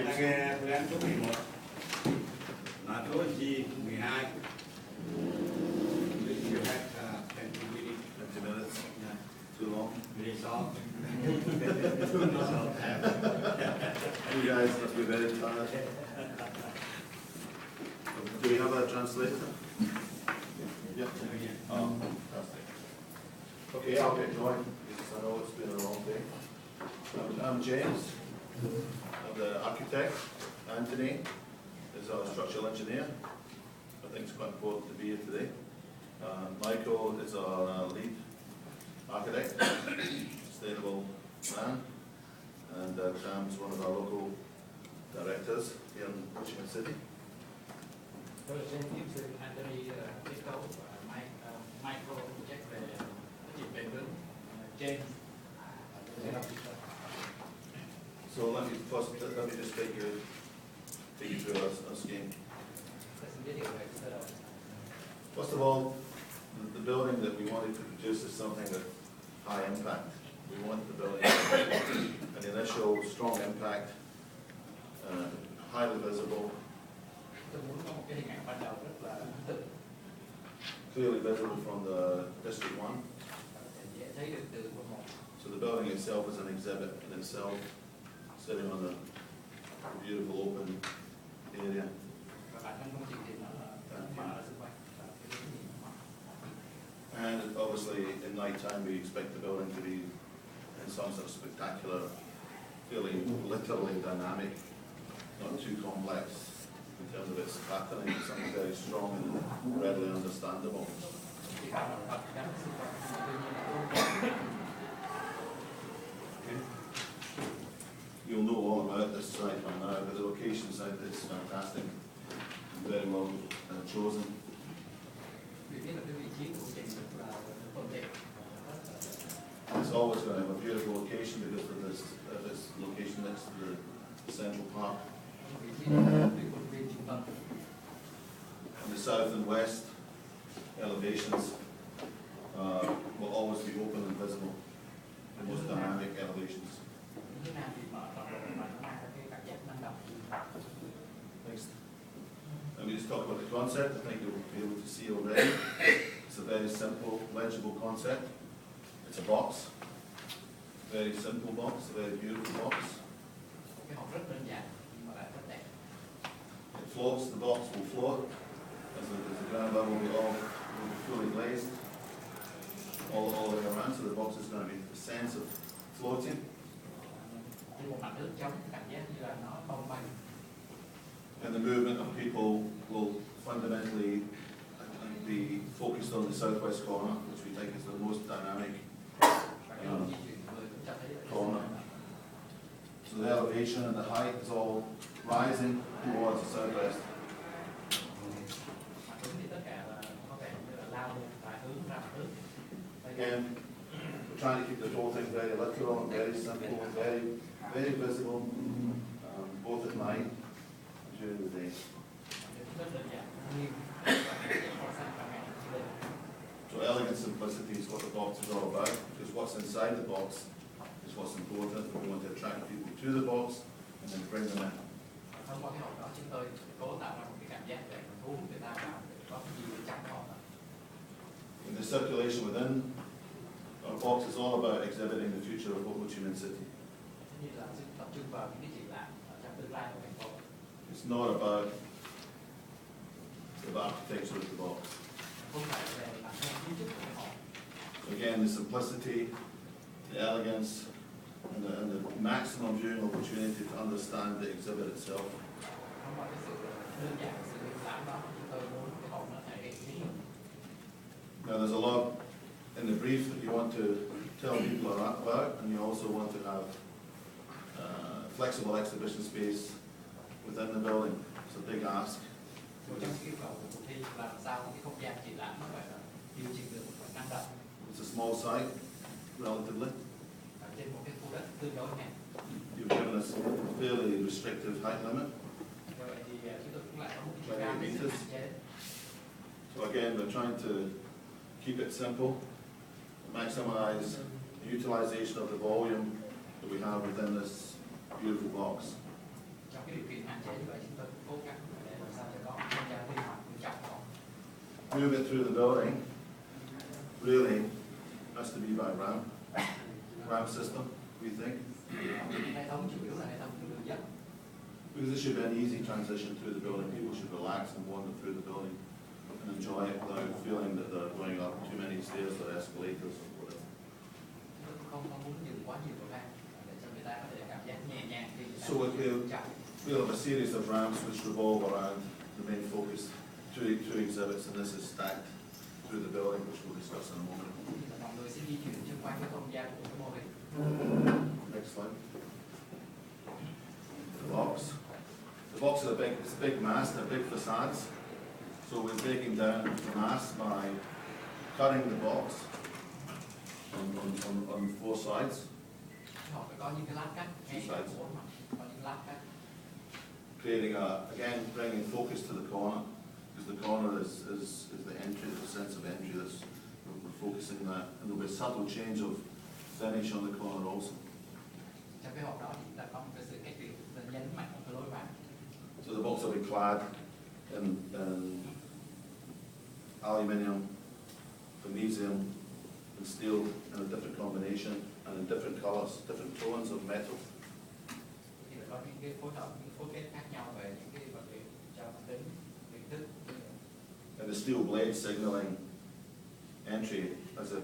là nghe phương án số 11 là số G12. You had 20 minutes. 20 minutes? Yeah. Too long? Really short. You guys must be very tired. Do we have a translator? Yeah. Oh, fantastic. Okay, I'll get going because I know it's been a long day. I'm James. I'm the architect. Anthony is our structural engineer. I think it's quite important to be here today. Michael is our lead architect, sustainable man, and Cam's one of our local directors here in Ho Chi Minh City. Tôi là James, từ Anthony kết cấu và Michael phụ trách về phát triển bền vững. James. So let me just take you through our scheme. First of all, the building that we wanted to produce is something with high impact. We want the building to have an initial strong impact, highly visible, clearly visible from the District 1. So the building itself is an exhibit in itself, sitting on a beautiful open area. And obviously, in night time, we expect the building to be in some sort of spectacular, fairly literally dynamic, not too complex in terms of its patterning, something very strong and readily understandable. You'll know all about this site by now, but the location site is fantastic, very well chosen. It's always going to have a beautiful location because of this location next to the Central Park. On the south and west elevations will always be open and visible, the most dynamic elevations. Next. Let me just talk about the concept. I think you'll be able to see already. It's a very simple, legible concept. It's a box, a very simple box, a very beautiful box. It floats, the box will float, as the ground level will be all fully glazed all the way around, so the box is going to be the sense of floating. And the movement of people will fundamentally be focused on the southwest corner, which we think is the most dynamic corner. So the elevation and the height is all rising towards the southwest. Again, we're trying to keep the whole thing very literal and very simple and very visible, both at night and during the day. So elegant simplicity is what the box is all about, because what's inside the box is what's important, and we want to attract people to the box and then bring them in. And the circulation within our box is all about exhibiting the future of Ho Chi Minh City. It's not about the architecture of the box. So again, the simplicity, the elegance, and the maximum viewing opportunity to understand the exhibit itself. Now there's a lot in the brief that you want to tell people about, and you also want to have flexible exhibition space within the building. It's a big ask. It's a small site, relatively. You've given us a fairly restrictive height limit, 28 meters. So again, we're trying to keep it simple, maximize the utilization of the volume that we have within this beautiful box. cái điều kiện hạn chế như vậy chúng tôi cũng cố gắng để làm sao cho có không gian linh hoạt quan trọng đó. Moving through the building really has to be by ramp system, we think. Hệ thống chủ yếu là hệ thống đường dẫn. Because this should be an easy transition through the building. People should relax and wander through the building and enjoy it without feeling that they're going up too many stairs or escalators or whatever. Không muốn dừng quá nhiều cầu thang để cho người ta có thể cảm giác nhẹ nhàng khi người ta So we'll have a series of ramps which revolve around the main focus, two exhibits, and this is stacked through the building, which we'll discuss in a moment. mọi người sẽ di chuyển xung quanh cái không gian của cái mô hình. Next slide. The box. The box is it's a big mass, they're big facades. So we're breaking down the mass by cutting the box on 4 sides. Họ phải có những cái lát cắt ngay cả bốn mặt, có những lát cắt. Creating again, bringing focus to the corner, because the corner is the entry, the sense of entry. We're focusing that, and there'll be a subtle change of finish on the corner also. Trong cái hộp đó thì chúng ta có một cái sự cách biệt nhấn mạnh một cái lối vào. So the box will be clad in aluminium, magnesium, and steel in a different combination and in different colours, different tones of metal. Thì có những cái phối hợp, những phối kết khác nhau về những cái vật liệu cho tính hình thức. And the steel blades signalling entry as if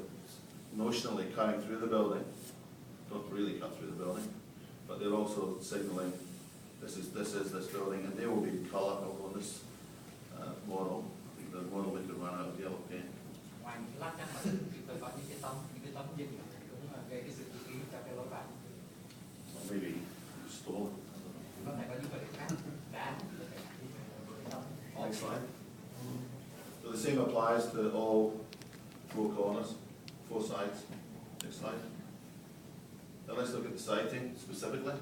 notionally cutting through the building, don't really cut through the building, but they're also signalling this is this building, and they will be colour on this model. I think the model we could run out of yellow paint. Ngoài những lát cắt mà chúng tôi có những cái tấm dinh cũng gây cái sự chú ý cho cái lối vào. Or maybe stone. Có thể có những vật liệu khác đá. Next slide. So the same applies to all 4 corners, 4 sides. Next slide. Now let's look at the siting specifically.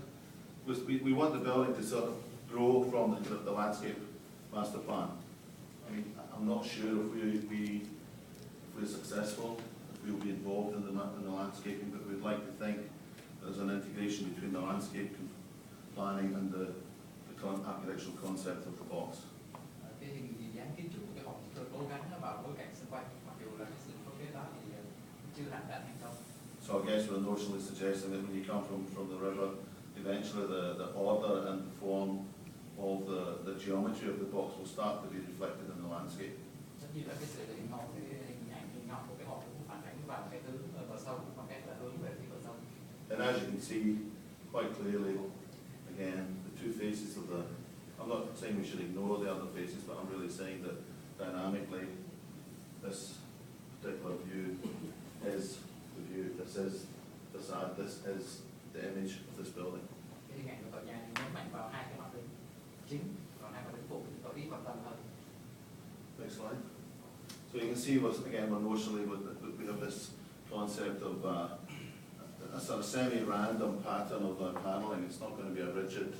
We want the building to sort of grow from the landscape master plan. I mean, I'm not sure if we're successful, if we'll be involved in the landscaping, but we'd like to think there's an integration between the landscape planning and the architectural concept of the box. Cái hình dáng kiến trúc của cái hộp tôi cố gắng nó vào bối cảnh xung quanh, mặc dù là cái sự phối kết đó thì chưa hẳn đã thành công. So I guess we're notionally suggesting that when you come from the river, eventually the order and form of the geometry of the box will start to be reflected in the landscape. Tất nhiên là cái sự hình mẫu, cái hình ảnh hình ngọc của cái hộp cũng phản ánh vào cái hướng ở bờ sông, bằng cách là hướng về phía bờ sông. And as you can see quite clearly, again, the two faces of the, I'm not saying we should ignore the other faces, but I'm really saying that dynamically, this particular view is the view, this is facade, this is the image of this building. Cái hình ảnh của tòa nhà thì nhấn mạnh vào hai cái mặt đường chính, còn hai mặt đường phụ thì có ít quan tâm hơn. Next slide. So you can see, again, we're notionally, we have this concept of a sort of semi-random pattern of paneling. It's not going to be a rigid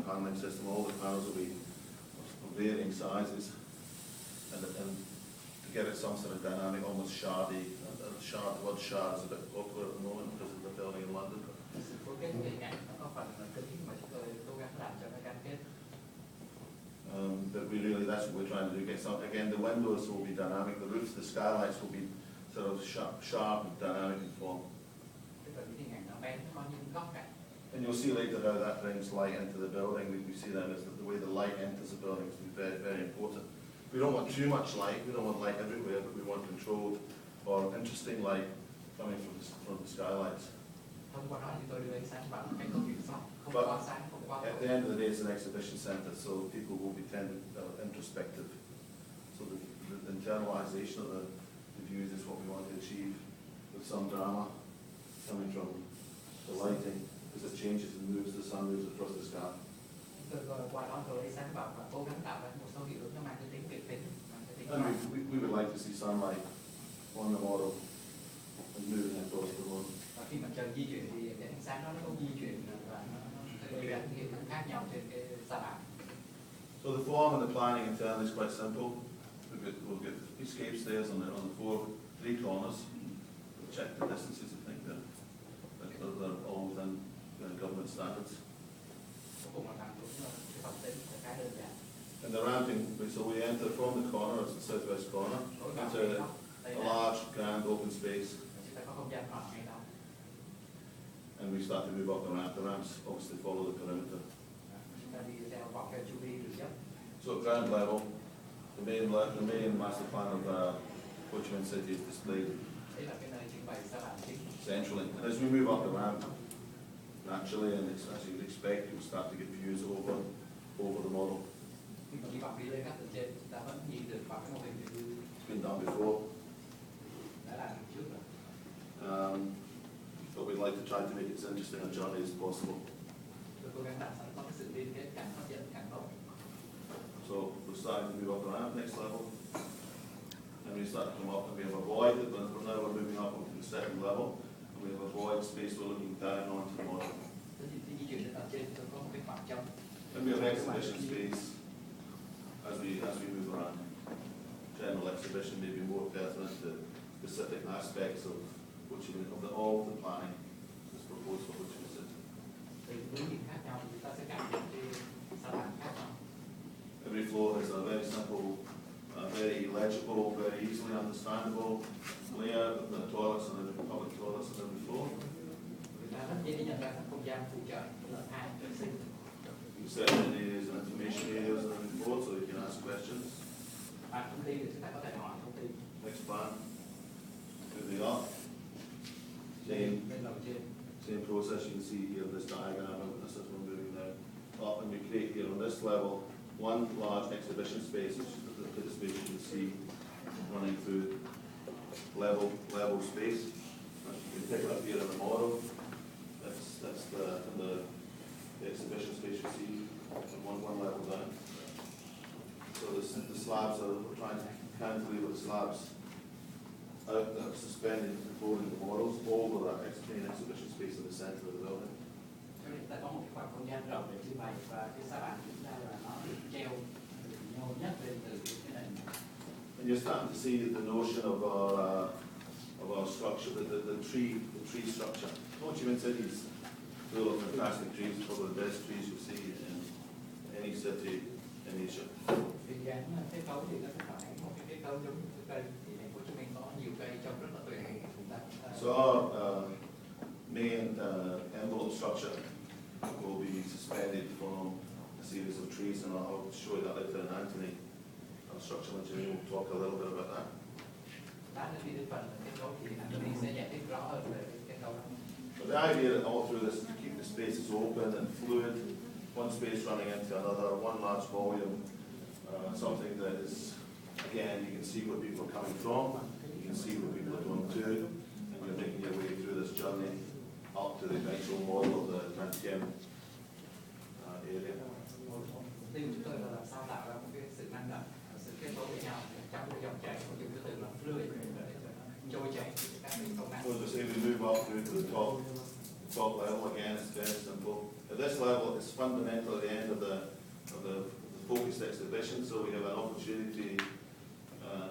paneling system. All the panels will be of varying sizes, and to give it some sort of dynamic, almost shardy. The word shard is a bit awkward at the moment because of the building in London. Sự phối kết về hình ảnh nó có phần kính mà chúng tôi cố gắng làm cho nó gắn kết. But that's what we're trying to do. Get some, again, the windows will be dynamic. The roofs, the skylights will be sort of sharp and dynamic in form. Tức là cái hình ảnh nó bén, có những góc cạnh. And you'll see later how that brings light into the building. We see that as the way the light enters the building is very, very important. We don't want too much light. We don't want light everywhere, but we want controlled or interesting light coming from the skylights. Thông qua đó thì tôi đưa ánh sáng vào một cách có kiểm soát, không But quá sáng, không quá at the end of the day, it's an exhibition centre, so people will be introspective. So the internalisation of the views is what we want to achieve, with some drama coming from the lighting, as it changes and moves, the sun moves across the sky. Tôi qua đó tôi ánh sáng vào và cố gắng tạo ra một số hiệu ứng nó mang cái tính biệt tính, mang cái tính And we would like to see sunlight on the model and moving across the road. và khi mặt trời di chuyển thì cái ánh sáng đó nó cũng di chuyển và nó gây ra những hiệu ứng khác nhau trên cái sa mạc. So the form and the planning internally is quite simple. We'll get escape stairs on the 3 corners. We'll check the distances. I think they're all within government standards. cuối cùng là nằm xuống cái phòng tính khá đơn giản. And the ramping, so we enter from the corner, it's the southwest corner, Đối vào into đây đó, đây a là large, grand, open space, chúng ta có không gian rộng ngay đó. and we start to move up the ramp. The ramps obviously follow the perimeter. Chúng ta đi theo vòng theo chu vi đường dốc. So at ground level, the main master plan of Ho Chi Minh City is displayed Đấy là cái nơi trưng bày sa bàn chính. centrally. And as we move up the ramp, naturally, and as you'd expect, you'll start to get views over the model. Khi mà đi vòng đi lên các tầng trên, chúng ta vẫn nhìn được vào cái mô hình như It's been done before, đã làm được trước rồi. but we'd like to try to make it as interesting a journey as possible. Tôi cố gắng làm sao có cái sự liên kết càng hấp dẫn càng tốt. So we're starting to move up the ramp, next level. And we start to come up and we have a void, from now we're moving up into the second level. And we have a void space we're looking down onto the model. Thế thì khi di chuyển đến tầng trên, tôi có một cái khoảng trống. And we have exhibition space as we move around. General exhibition may be more pertinent to specific aspects of all the planning that's proposed for Ho Chi Minh City. Từ hướng nhìn khác nhau, chúng ta sẽ cảm nhận cái sa bàn khác nhau. Every floor has a very simple, very legible, very easily understandable layout of the toilets and the public toilets on every floor. Người ta rất dễ nhận ra các không gian phụ trợ, lợn hàng, vệ sinh. Reception areas and information areas on every floor, so you can ask questions. Bàn thông tin thì chúng ta có thể hỏi thông tin. Next plan. Here they are. Same, Bên lầu trên. same process you can see here in this diagram, and this is we're moving now up, and we create here on this level one large exhibition space, which is the space you can see running through level space. As you can pick it up here in the model. That's the exhibition space you see one level down. So the slabs we're trying to cantilever the slabs out that are suspended and holding the models over that main exhibition space in the centre of the building. Cho nên ta có một cái khoảng không gian rộng để trưng bày và cái sa bàn chúng ta là nó được treo nhô nhấc lên từ cái nền. And you're starting to see the notion of our structure, the tree structure. Ho Chi Minh City is full of fantastic trees, probably the best trees you'll see in any city in Asia. Cái dáng kết cấu thì nó cũng phản ánh một cái kết cấu giống như cây. Thì thành phố Hồ Chí Minh có nhiều cây trồng rất là tuyệt. So our main envelope structure will be suspended from a series of trees, and I'll show you that later in Anthony. Our structural engineer will talk a little bit about that. Đi đến phần kết cấu thì Anthony sẽ giải thích rõ hơn về cái kết cấu đó. But the idea all through this is to keep the spaces open and fluid, one space running into another, one large volume, something that is, again, you can see where people are coming from, you can see where people are going to, and you're making your way through this journey up to the eventual model of the Grand Kiem area. Thì chúng tôi là làm sao tạo ra một cái sự năng động, sự kết nối với nhau trong cái dòng chảy, của dùng cái từ là fluid để trôi chảy các cái công năng. So as I say, we move up through to the top level. Again, it's very simple. At this level, it's fundamentally the end of the focused exhibition, so we have an opportunity.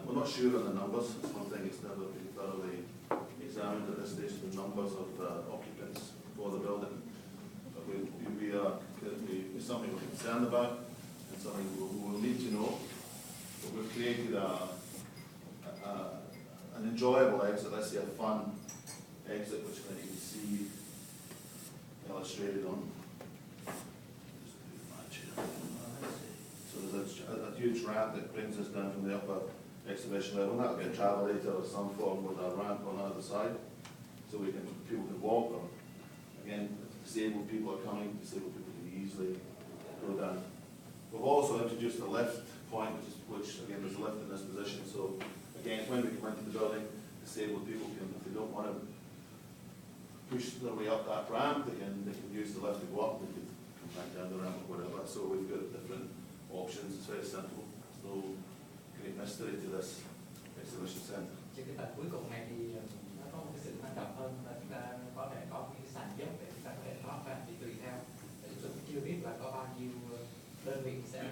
We're not sure on the numbers. It's one thing that's never been thoroughly examined at this stage, the numbers of occupants for the building. But it's something we're concerned about and something we will need to know. But we've created an enjoyable exit, let's say a fun exit, which you can see illustrated on. So there's a huge ramp that brings us down from the upper exhibition level. That'll be a travelator of some form with a ramp on either side, so people can walk them. Again, disabled people are coming, disabled people can easily go down. We've also introduced a lift point, which again, there's a lift in this position, so again, when we come into the building, disabled people can, if they don't want to push their way up that ramp, they can use the lift to go up, they can come back down the ramp or whatever. So we've got different options. It's very simple. There's no great mystery to this exhibition centre. Trên cái phần cuối cùng này thì nó có một cái sự quan trọng hơn là chúng ta có thể có một cái sàn dốc để chúng ta có thể thoát ra thì tùy theo. Chúng tôi cũng chưa biết là có bao nhiêu đơn vị sẽ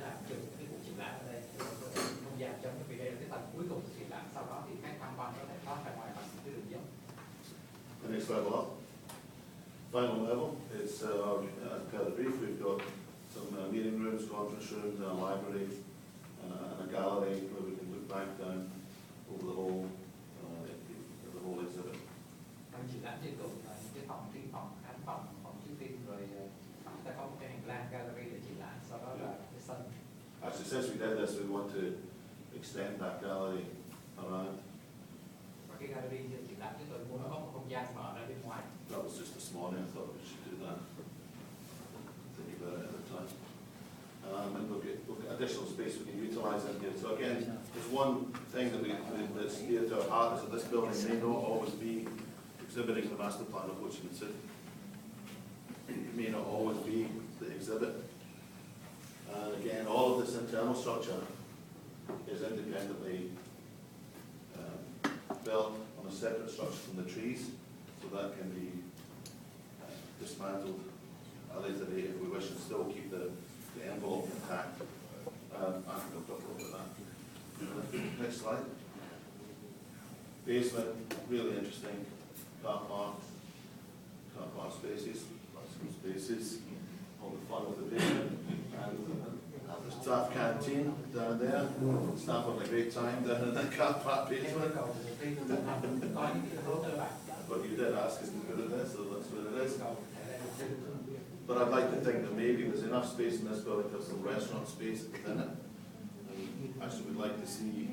làm chụp cái cuộc triển lãm ở đây. Không gian trong vì đây là cái phần cuối cùng của triển lãm. Sau đó thì khách tham quan có thể thoát ra ngoài bằng cái đường dốc. The next level up. Final level, it's, as per the brief, we've got some meeting rooms, conference rooms, and a library, and a gallery where we can look back down over the whole exhibit. Trong triển lãm trên cùng là những cái phòng thính phòng, khán phòng, phòng chiếu phim, rồi chúng ta có một cái hành lang gallery để triển lãm, sau đó là cái sân. Actually, since we did this, we want to extend that gallery around. Và cái gallery triển lãm chúng tôi muốn nó có một không gian mở ra bên ngoài. That was just this morning, I thought we should do that. Think about it at the time. And we'll get additional space we can utilise in here. So again, there's one thing that's dear to our heart is that this building may not always be exhibiting the master plan of Ho Chi Minh City. It may not always be the exhibit. And again, all of this internal structure is independently built on a separate structure from the trees, so that can be dismantled at a later date if we wish and still keep the envelope intact. I can talk a little bit about that. Next slide. Basement, really interesting. Car park spaces, bicycle spaces, all the fun of the basement. And the staff canteen down there. Staff having a great time down in the car park basement. But you did ask us to go to this, so that's what it is. But I'd like to think that maybe there's enough space in this building to have some restaurant space within it. And actually would like to see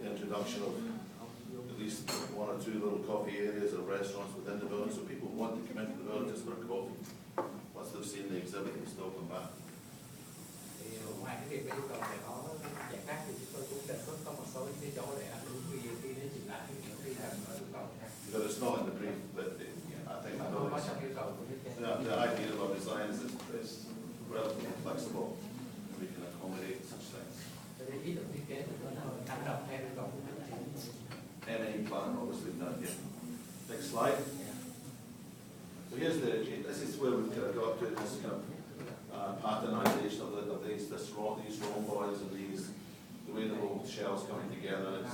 the introduction of at least one or two little coffee areas or restaurants within the building, so people want to come into the building just for a coffee. Once they've seen the exhibit, they still come back. Thì ngoài cái việc yêu cầu phải có giải pháp thì chúng tôi cũng đề xuất có một số những cái chỗ để ăn uống khi đến triển lãm thì khi làm yêu cầu khác. But it's not in the brief, but I think Mà không có trong yêu cầu của thiết kế. the idea of our design is relatively flexible. We can accommodate such things. Cho nên ý tưởng thiết kế của nó năng động theo yêu cầu của khách hàng. NA plan, obviously not yet. Next slide. So here's this is where we've kind of got to this kind of patternization of these rhomboids and the way the whole shell's coming together.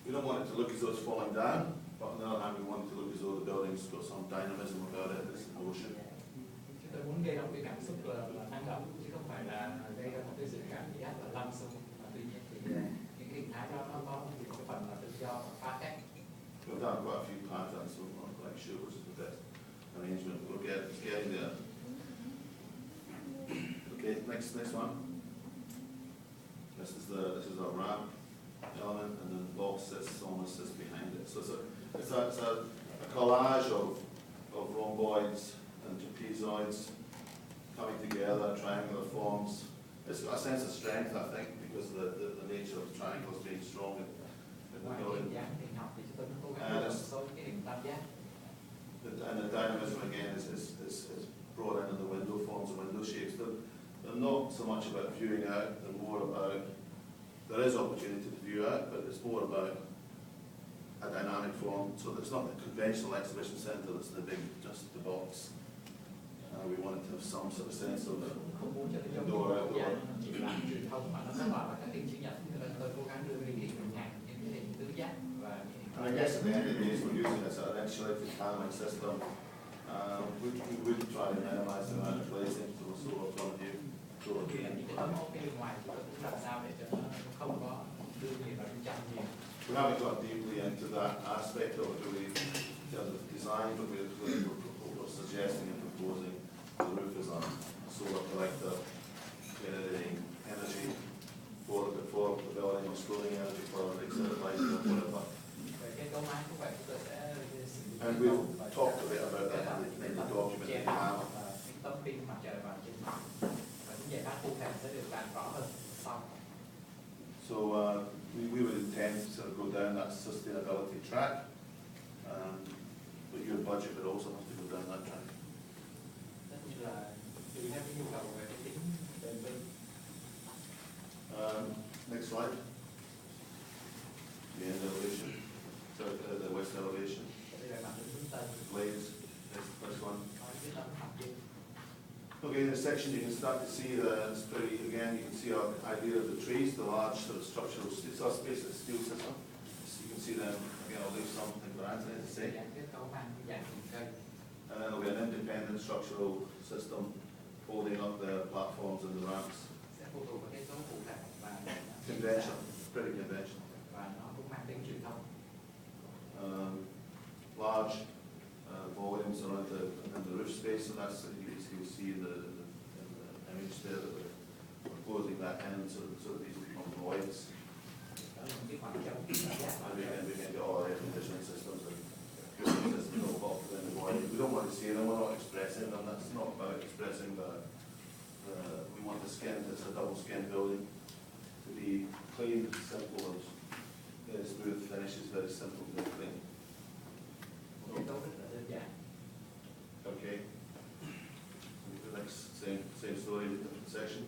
We don't want it to look as though it's falling down, but on the other hand, we want it to look as though the building's got some dynamism about it, this motion. Chúng tôi muốn gây ra một cái cảm xúc là năng động, chứ không phải là gây ra một cái sự cảm giác là lăn xung. Tuy nhiên thì những cái hình thái đó nó có một cái phần là tự do và phá cách. We've done quite a few patterns, so I'm not quite sure which is the best arrangement. It's getting there. Okay, next one. This is our ramp element, and then the box almost sits behind it. So it's a collage of rhomboids and trapezoids coming together, triangular forms. It's got a sense of strength, I think, because the nature of the triangles being strong in the Ngoài building. hình dáng hình học thì chúng tôi cũng cố gắng một số cái hình tam giác. And the dynamism again is brought into the window forms and window shapes. They're not so much about viewing out, they're more about, there is opportunity to view out, but it's more about a dynamic form. So it's not the conventional exhibition centre that's the big, just the box. We wanted to have some sort of sense of Không muốn cho nó giống indoor, như outdoor. triển lãm truyền thông mà nó có vào các hình chữ nhật, cho nên tôi cố gắng đưa cái hình hình hạt, những cái hình tứ giác và những hình. And I guess at the end of the day, we're using this as an insulated paneling system. We would try to minimise the amount of glazing from a solar point of view. Thì là những cái tấm ốp bên ngoài chúng tôi cũng làm sao để cho nó không có đưa nhiều vào bên trong nhiều. We haven't got deeply into that aspect of it really in terms of design, but we're suggesting and proposing the roof is on a solar collector, generating energy for the building or storing energy for exhibit lighting or whatever. Về cái cấu mái cũng vậy, chúng tôi sẽ And we've talked a bit about that in the document that we have. những tấm pin mặt trời vào trên mặt và những giải pháp cụ thể sẽ được làm rõ hơn sau. So we would intend to sort of go down that sustainability track, but your budget would also have to go down that track. Tất nhiên là tùy theo cái nhu cầu về cái tính bền vững. Next slide. The end elevation, so the west elevation. Đây là mặt hướng hướng tây. Blades, that's the first one. Có những cái tấm mặt trên. Okay, in this section you can start to see it's pretty, again, you can see our idea of the trees, the large sort of structural, it's our space of steel system. So you can see them, again, I'll leave something for Anthony to say. Dạng kết cấu mang cái dạng hình cây. independent structural system holding up the platforms and the ramps. Sẽ phụ thuộc vào kết cấu cụ thể và Conventional, pretty conventional. và nó cũng mang tính truyền thông. Large volumes around the roof space, so that's you see in the image there that we're closing that in so that these become voids. Cái khoảng trống cảm giác And we can get all our air conditioning systems and cooling systems all boxed in the void. We don't want to see them, we're not expressing them, that's not about expressing we want the skin, it's a double skin building, to be clean, simple, and very smooth finishes, very simple, very clean. kết cấu rất là đơn giản. Okay. The next same story, different section.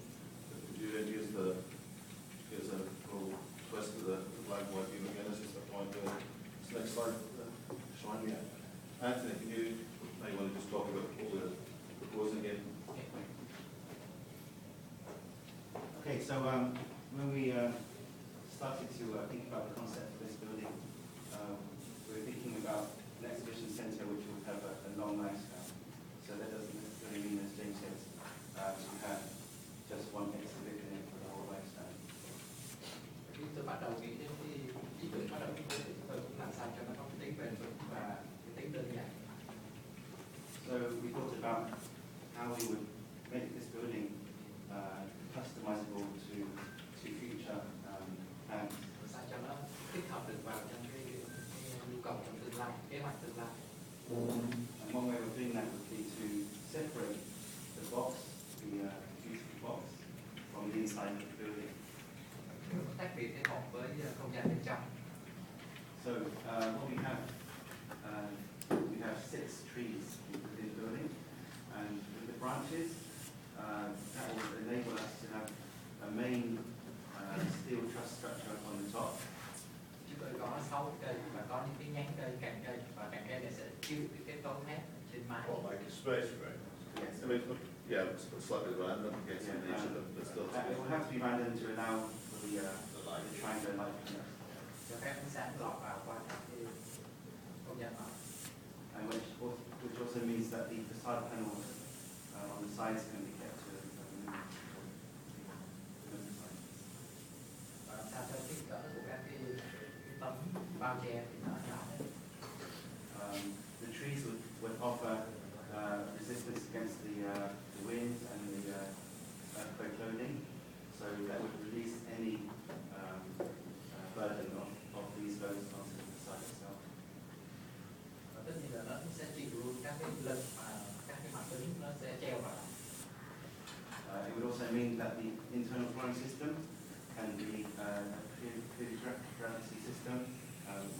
Here's a little twist of the black and white beam again. This is the point there. This next slide, showing you. Anthony, can you might want to just talk about what we're proposing again? Okay, so when we started to think about the concept of this building, we were thinking about an exhibition centre which will have a long lifespan. So that doesn't necessarily mean, as James says, to have just one exhibit in it for the whole lifespan. Khi tôi bắt đầu nghĩ đến cái ý tưởng bắt đầu nghĩ đến tôi cũng làm sao cho nó có cái tính bền vững và cái tính đơn giản. So we thought about how we would make this building customizable to future plans. Sao cho nó tích hợp được vào trong cái nhu cầu trong tương lai, kế hoạch tương lai. And one way of doing that would be to separate the box, the beautiful box, from the inside of the building. Tách biệt cái hộp với không gian bên trong. So what we have 6 trees within the building, and with the branches, that will enable us to have a main steel truss structure on the top. Chúng tôi có 6 cây và có những cái nhánh cây, cành cây và cành cây này sẽ chịu cái kết cấu thép trên mái. Well, like a space, right? Yes. I mean, yeah, it's slightly random, against the nature, but still. It will have to be random to allow for the triangle light panels, Cho phép ánh sáng lọt vào qua các cái không gian đó. and which also means that the facade panels on the sides can be kept to the minimum. Và làm sao cho kích cỡ của các cái tấm bao che thì nó nhỏ hơn. The trees would offer resistance against the winds and the earthquake loading, so that would release any burden of these loads onto the facade itself. Và tất nhiên là nó sẽ chịu luôn các cái lực mà các cái mặt tính nó sẽ treo vào. It would also mean that the internal flooring system can be a purely gravity system